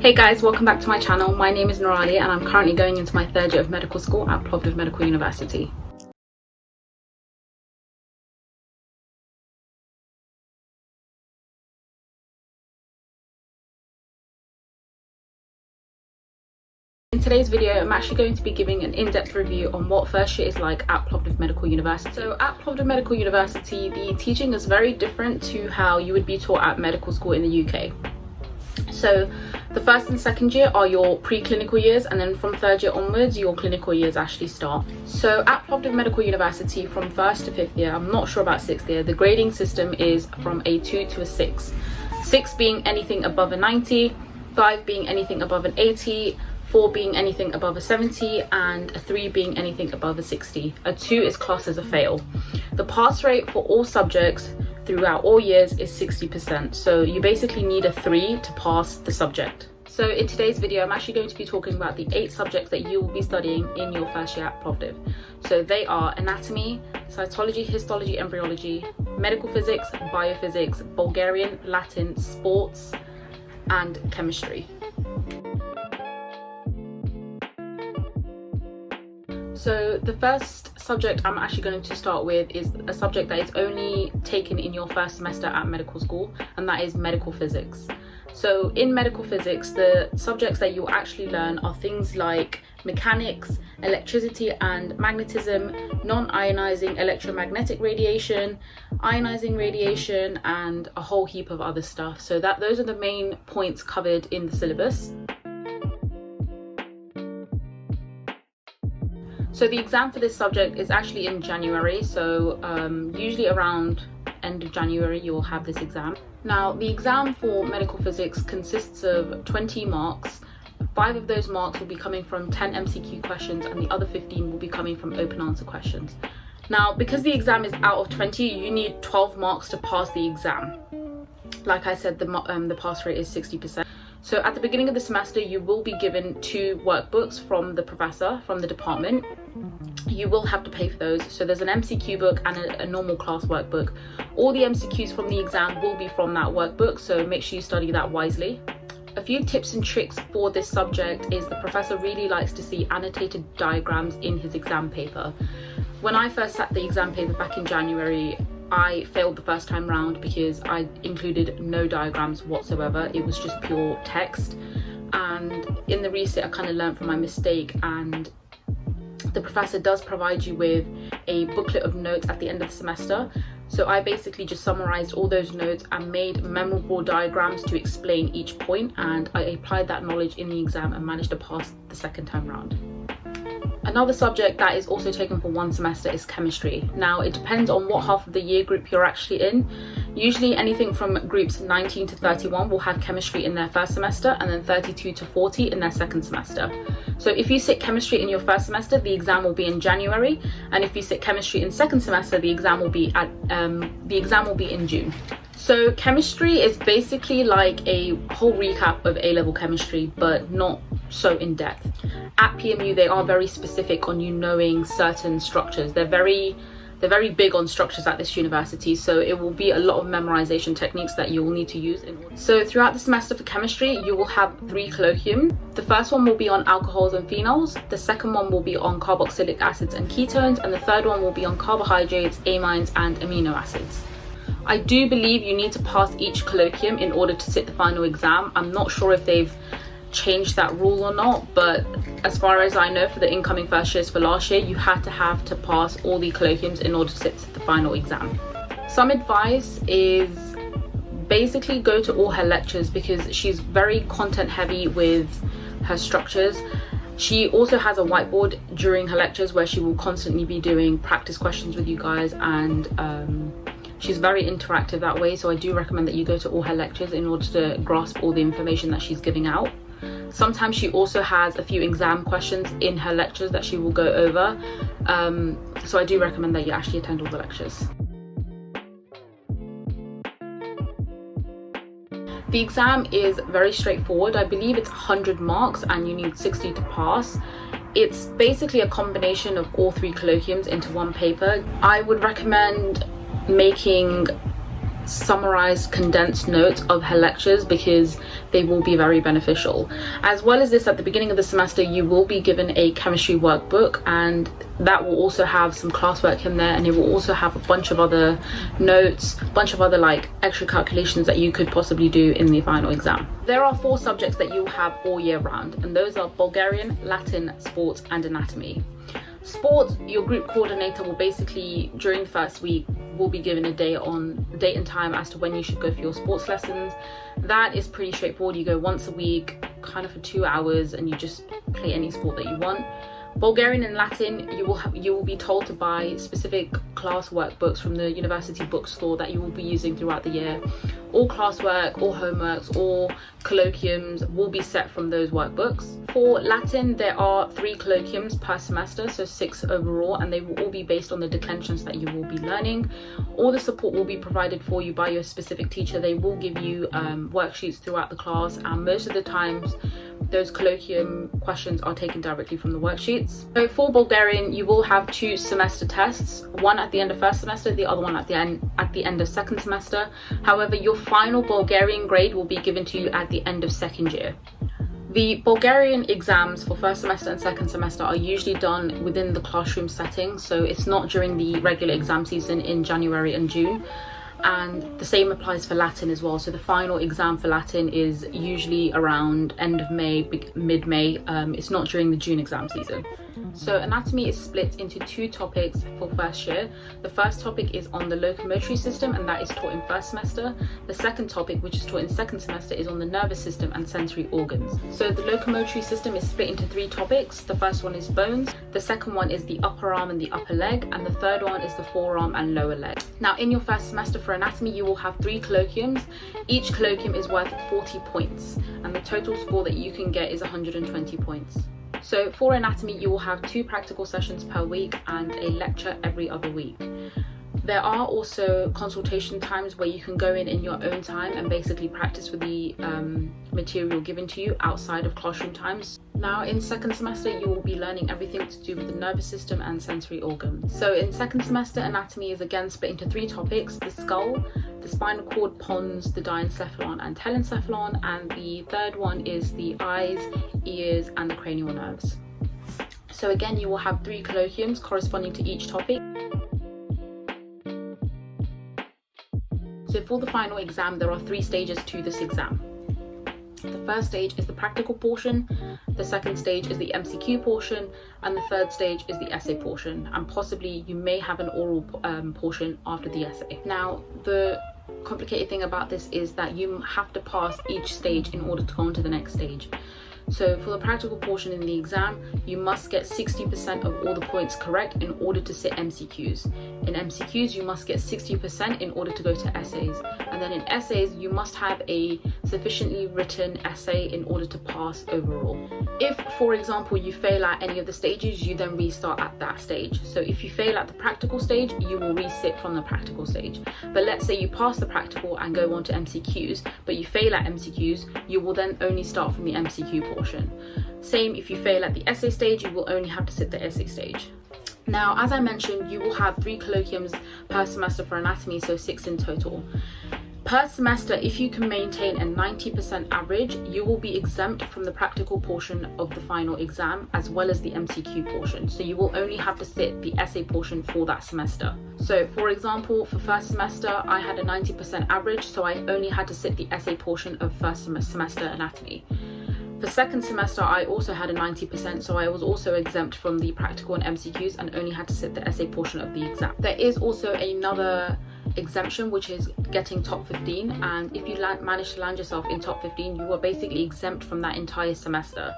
Hey guys, welcome back to my channel. My name is Nurali and I'm currently going into my third year of medical school at Plovdiv Medical University. In today's video, I'm actually going to be giving an in-depth review on what first year is like at Plovdiv Medical University. So at Plovdiv Medical University, the teaching is very different to how you would be taught at medical school in the UK. So the first and second year are your pre-clinical years, and then from third year onwards your clinical years actually start. So at Plovdiv Medical University, from first to fifth year, I'm not sure about sixth year, the grading system is from a 2 to a 6. 6 being anything above a 90, 5 being anything above an 80, 4 being anything above a 70, and a 3 being anything above a 60. A 2 is classed as a fail. The pass rate for all subjects throughout all years is 60%, so you basically need a 3 to pass the subject. So in today's video, I'm actually going to be talking about the 8 subjects that you will be studying in your first year at Plovdiv. So they are anatomy, cytology, histology, embryology, medical physics, biophysics, Bulgarian, Latin, sports, and chemistry. So the first subject I'm actually going to start with is a subject that is only taken in your first semester at medical school, and that is medical physics. So in medical physics, the subjects that you'll actually learn are things like mechanics, electricity and magnetism, non-ionizing electromagnetic radiation, ionizing radiation, and a whole heap of other stuff. So those are the main points covered in the syllabus. So the exam for this subject is actually in January, so usually around end of January you will have this exam. Now the exam for medical physics consists of 20 marks. 5 of those marks will be coming from 10 MCQ questions and the other 15 will be coming from open answer questions. Now because the exam is out of 20, you need 12 marks to pass the exam. Like I said, the pass rate is 60%. So at the beginning of the semester, you will be given 2 workbooks from the professor, from the department. You will have to pay for those. So there's an MCQ book and a normal class workbook. All the MCQs from the exam will be from that workbook, so make sure you study that wisely. A few tips and tricks for this subject is the professor really likes to see annotated diagrams in his exam paper. When I first sat the exam paper back in January, I failed the first time round because I included no diagrams whatsoever. It was just pure text, and in the resit I kind of learned from my mistake, and the professor does provide you with a booklet of notes at the end of the semester. So I basically just summarized all those notes and made memorable diagrams to explain each point, and I applied that knowledge in the exam and managed to pass the second time round. Another subject that is also taken for one semester is chemistry. Now it depends on what half of the year group you're actually in. Usually anything from groups 19 to 31 will have chemistry in their first semester, and then 32 to 40 in their second semester. So if you sit chemistry in your first semester, the exam will be in January, and if you sit chemistry in second semester, the exam will be in June. So chemistry is basically like a whole recap of A-level chemistry, but not so in depth. At PMU, they are very specific on you knowing certain structures. They're very big on structures at this university, so it will be a lot of memorization techniques that you will need to use. So throughout the semester for chemistry, you will have 3 colloquium. The first one will be on alcohols and phenols, the second one will be on carboxylic acids and ketones, and the third one will be on carbohydrates, amines and amino acids. I do believe you need to pass each colloquium in order to sit the final exam. I'm not sure if they've changed that rule or not, but as far as I know, for the incoming first years for last year, you had to pass all the colloquiums in order to sit the final exam. Some advice is basically go to all her lectures, because she's very content heavy with her structures. She also has a whiteboard during her lectures where she will constantly be doing practice questions with you guys, and she's very interactive that way, so I do recommend that you go to all her lectures in order to grasp all the information that she's giving out. Sometimes she also has a few exam questions in her lectures that she will go over, so I do recommend that you actually attend all the lectures. The exam is very straightforward. I believe it's 100 marks and you need 60 to pass. It's basically a combination of all 3 colloquiums into one paper. I would recommend making summarized condensed notes of her lectures, because they will be very beneficial. As well as this, at the beginning of the semester you will be given a chemistry workbook, and that will also have some classwork in there, and it will also have a bunch of other notes, a bunch of other like extra calculations that you could possibly do in the final exam. There are 4 subjects that you have all year round, and those are Bulgarian, Latin, sports and anatomy. Sports, your group coordinator will basically, during the first week, will be given a date and time as to when you should go for your sports lessons. That is pretty straightforward. You go once a week, kind of for 2 hours, and you just play any sport that you want. Bulgarian and Latin, you will be told to buy specific class workbooks from the university bookstore that you will be using throughout the year. All classwork, all homeworks, all colloquiums will be set from those workbooks. For Latin, there are 3 colloquiums per semester, so 6 overall, and they will all be based on the declensions that you will be learning. All the support will be provided for you by your specific teacher. They will give you worksheets throughout the class, and most of the times those colloquium questions are taken directly from the worksheets. So for Bulgarian, you will have 2 semester tests, one at the end of first semester, the other one at the end of second semester. However, your final Bulgarian grade will be given to you at the end of second year. The Bulgarian exams for first semester and second semester are usually done within the classroom setting, so it's not during the regular exam season in January and June. And the same applies for Latin as well. So the final exam for Latin is usually around end of May, mid-May. It's not during the June exam season. So anatomy is split into 2 topics for first year. The first topic is on the locomotory system, and that is taught in first semester. The second topic, which is taught in second semester, is on the nervous system and sensory organs. So the locomotory system is split into 3 topics. The first one is bones, the second one is the upper arm and the upper leg, and the third one is the forearm and lower leg. Now in your first semester for anatomy, you will have 3 colloquiums. Each colloquium is worth 40 points, and the total score that you can get is 120 points. So for anatomy, you will have 2 practical sessions per week and a lecture every other week. There are also consultation times where you can go in your own time and basically practice with the material given to you outside of classroom times. Now in second semester, you will be learning everything to do with the nervous system and sensory organs. So in second semester, anatomy is again split into 3 topics: the skull, the spinal cord, pons, the diencephalon and telencephalon, and the third one is the eyes, ears and the cranial nerves. So again, you will have 3 colloquiums corresponding to each topic. So for the final exam, there are 3 stages to this exam. The first stage is the practical portion, the second stage is the MCQ portion, and the third stage is the essay portion, and possibly you may have an oral portion after the essay. Now, the complicated thing about this is that you have to pass each stage in order to go on to the next stage. So for the practical portion in the exam, you must get 60% of all the points correct in order to sit MCQs. In MCQs, you must get 60% in order to go to essays. And then in essays, you must have a sufficiently written essay in order to pass overall. If, for example, you fail at any of the stages, you then restart at that stage. So if you fail at the practical stage, you will resit from the practical stage. But let's say you pass the practical and go on to MCQs, but you fail at MCQs, you will then only start from the MCQ portion. Same if you fail at the essay stage, you will only have to sit the essay stage. Now, as I mentioned, you will have 3 colloquiums per semester for anatomy, so 6 in total. Per semester, if you can maintain a 90% average, you will be exempt from the practical portion of the final exam as well as the MCQ portion. So you will only have to sit the essay portion for that semester. So for example, for first semester, I had a 90% average, so I only had to sit the essay portion of first semester anatomy. For second semester, I also had a 90%, so I was also exempt from the practical and MCQs and only had to sit the essay portion of the exam. There is also another exemption, which is getting top 15, and if you manage to land yourself in top 15, you are basically exempt from that entire semester.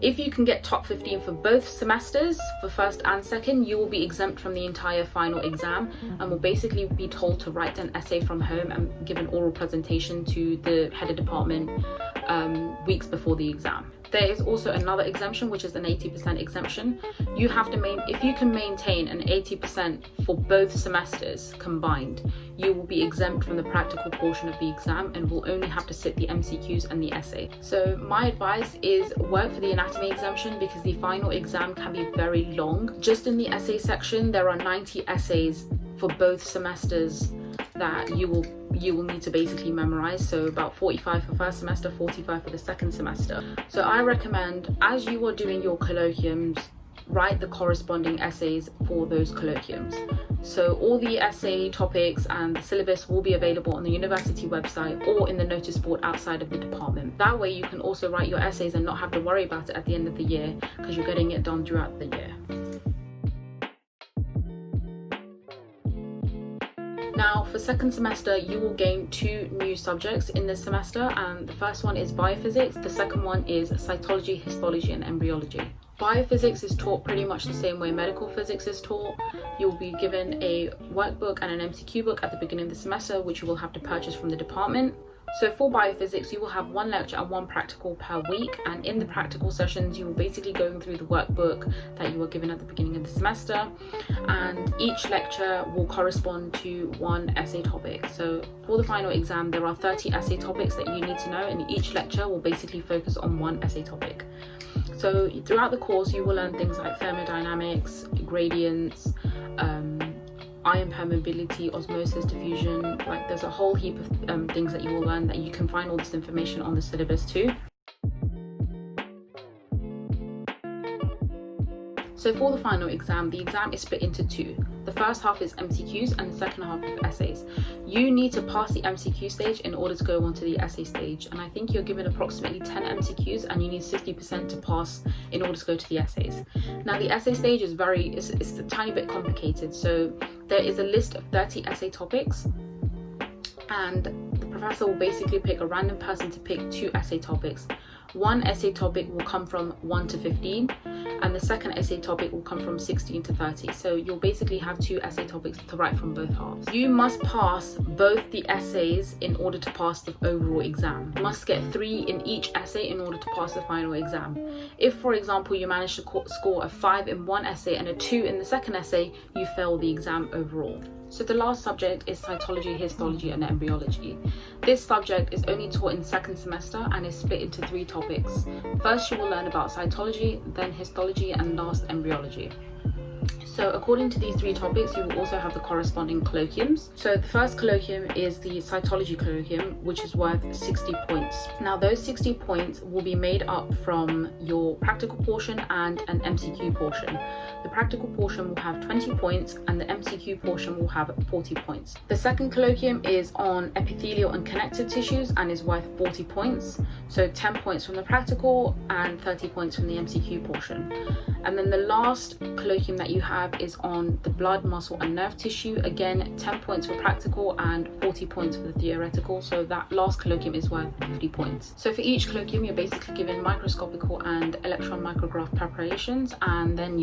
If you can get top 15 for both semesters, for first and second, you will be exempt from the entire final exam and will basically be told to write an essay from home and give an oral presentation to the head of department weeks before the exam. There is also another exemption, which is an 80% exemption. You have to if you can maintain an 80% for both semesters combined, you will be exempt from the practical portion of the exam and will only have to sit the MCQs and the essay. So my advice is work for the anatomy exemption because the final exam can be very long. Just in the essay section, there are 90 essays for both semesters that you you will need to basically memorize, so about 45 for first semester, 45 for the second semester. So I recommend, as you are doing your colloquiums, write the corresponding essays for those colloquiums. So all the essay topics and the syllabus will be available on the university website or in the notice board outside of the department. That way you can also write your essays and not have to worry about it at the end of the year, because you're getting it done throughout the year. Now for second semester, you will gain 2 new subjects in this semester, and the first one is biophysics, the second one is cytology, histology and embryology. Biophysics is taught pretty much the same way medical physics is taught. You'll be given a workbook and an MCQ book at the beginning of the semester, which you will have to purchase from the department. So for biophysics, you will have 1 lecture and 1 practical per week, and in the practical sessions you will basically go through the workbook that you were given at the beginning of the semester, and each lecture will correspond to 1 essay topic. So for the final exam, there are 30 essay topics that you need to know, and each lecture will basically focus on 1 essay topic. So throughout the course you will learn things like thermodynamics, gradients, ion permeability, osmosis, diffusion. Like there's a whole heap of things that you will learn, that you can find all this information on the syllabus too. So for the final exam, the exam is split into 2. The first half is MCQs and the second half is essays. You need to pass the MCQ stage in order to go on to the essay stage, and I think you're given approximately 10 MCQs and you need 60% to pass in order to go to the essays. Now the essay stage is it's a tiny bit complicated. So there is a list of 30 essay topics, and the professor will basically pick a random person to pick 2 essay topics. 1 essay topic will come from 1 to 15, and the second essay topic will come from 16 to 30. So you'll basically have 2 essay topics to write from both halves. You must pass both the essays in order to pass the overall exam. You must get 3 in each essay in order to pass the final exam. If, for example, you manage to score a 5 in 1 essay and a 2 in the second essay, you fail the exam overall. So the last subject is cytology, histology and embryology. This subject is only taught in second semester and is split into 3 topics. First you will learn about cytology, then histology and last embryology. So according to these 3 topics, you will also have the corresponding colloquiums. So the first colloquium is the cytology colloquium, which is worth 60 points. Now those 60 points will be made up from your practical portion and an MCQ portion. The practical portion will have 20 points and the MCQ portion will have 40 points. The second colloquium is on epithelial and connective tissues and is worth 40 points. So 10 points from the practical and 30 points from the MCQ portion. And then the last colloquium that you have is on the blood, muscle and nerve tissue. Again, 10 points for practical and 40 points for the theoretical. So that last colloquium is worth 50 points. So for each colloquium, you're basically given microscopical and electron micrograph preparations, and then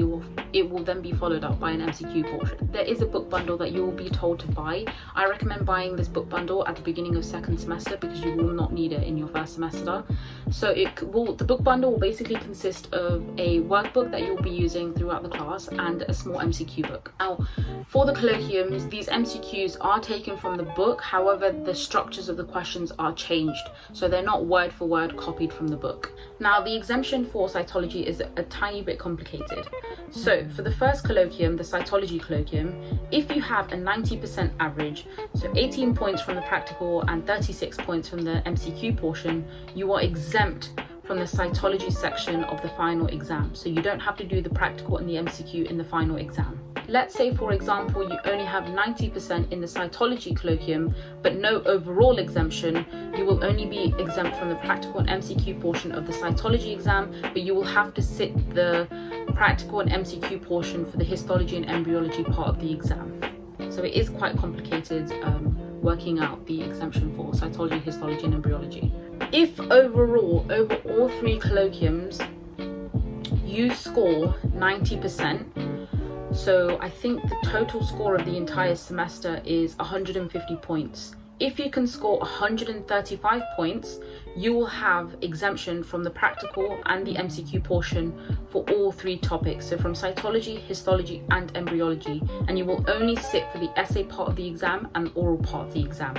it will then be followed up by an MCQ portion. There is a book bundle that you will be told to buy. I recommend buying this book bundle at the beginning of second semester because you will not need it in your first semester. So the book bundle will basically consist of a workbook that you'll be using throughout the class and a small MCQ book. Now for the colloquiums, these MCQs are taken from the book, however the structures of the questions are changed, so they're not word for word copied from the book. Now the exemption for cytology is a tiny bit complicated. So for the first colloquium, the cytology colloquium, if you have a 90% average, so 18 points from the practical and 36 points from the MCQ portion, you are exempt from the cytology section of the final exam. So you don't have to do the practical and the MCQ in the final exam. Let's say, for example, you only have 90% in the cytology colloquium, but no overall exemption. You will only be exempt from the practical and MCQ portion of the cytology exam, but you will have to sit the practical and MCQ portion for the histology and embryology part of the exam. So it is quite complicated working out the exemption for cytology, histology and embryology. If overall, over all 3 colloquiums, you score 90%, so I think the total score of the entire semester is 150 points. If you can score 135 points, you will have exemption from the practical and the MCQ portion for all 3 topics, so from cytology, histology and embryology, and you will only sit for the essay part of the exam and oral part of the exam.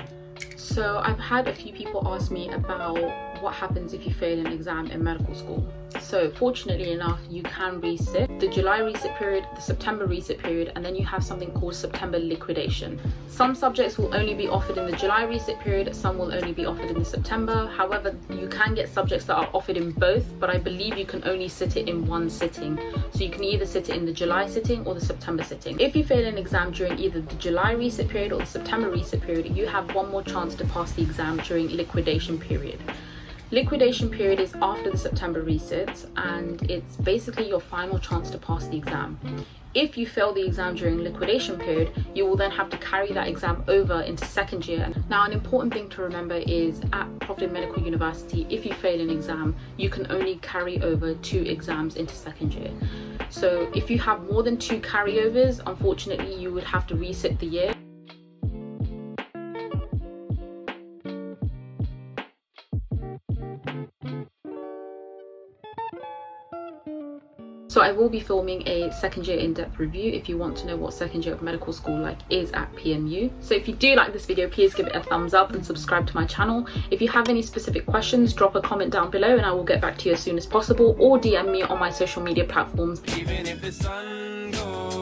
So I've had a few people ask me about what happens if you fail an exam in medical school. So fortunately enough, you can resit the July resit period, the September resit period, and then you have something called September liquidation. Some subjects will only be offered in the July resit period, some will only be offered in the September. However, you can get subjects that are offered in both, but I believe you can only sit it in one sitting. So you can either sit it in the July sitting or the September sitting. If you fail an exam during either the July resit period or the September resit period, you have one more chance to pass the exam during liquidation period. Liquidation period is after the September resits, and it's basically your final chance to pass the exam. If you fail the exam during liquidation period, you will then have to carry that exam over into second year. Now, an important thing to remember is at Plovdiv Medical University, if you fail an exam, you can only carry over 2 exams into second year. So if you have more than 2 carryovers, unfortunately, you would have to resit the year. So I will be filming a second year in-depth review if you want to know what second year of medical school like is at PMU. So if you do like this video, please give it a thumbs up and subscribe to my channel. If you have any specific questions, drop a comment down below and I will get back to you as soon as possible, or DM me on my social media platforms. Even if the sun goes